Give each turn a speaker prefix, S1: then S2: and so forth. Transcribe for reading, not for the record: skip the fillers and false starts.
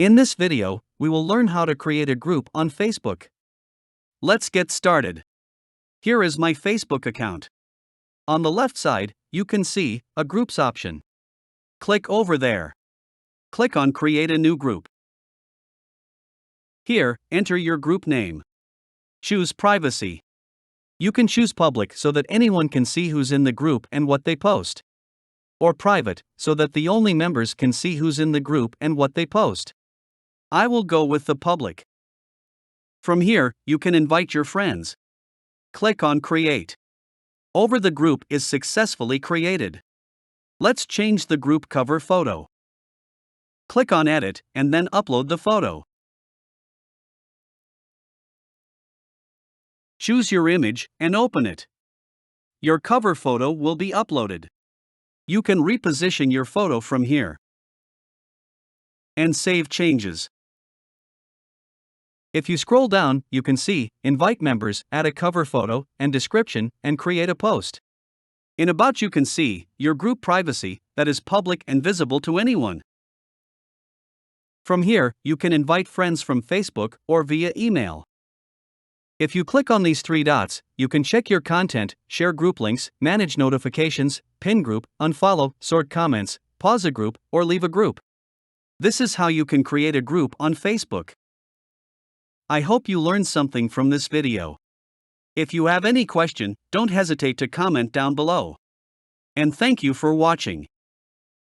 S1: In this video, we will learn how to create a group on Facebook. Let's get started. Here is my Facebook account. On the left side, you can see a Groups option. Click over there. Click on Create a new group. Here, enter your group name. Choose Privacy. You can choose Public so that anyone can see who's in the group and what they post. Or Private, so that the only members can see who's in the group and what they post. I will go with the Public. From here, you can invite your friends. Click on Create. Over the group is successfully created. Let's change the group cover photo. Click on Edit and then upload the photo. Choose your image and open it. Your cover photo will be uploaded. You can reposition your photo from here and save changes. If you scroll down, you can see Invite members, add a cover photo and description, and create a post. In About, you can see your group privacy that is public and visible to anyone. From here, you can invite friends from Facebook or via email. If you click on these three dots, you can check your content, share group links, manage notifications, pin group, unfollow, sort comments, pause a group, or leave a group. This is how you can create a group on Facebook. I hope you learned something from this video. If you have any question, don't hesitate to comment down below. And thank you for watching.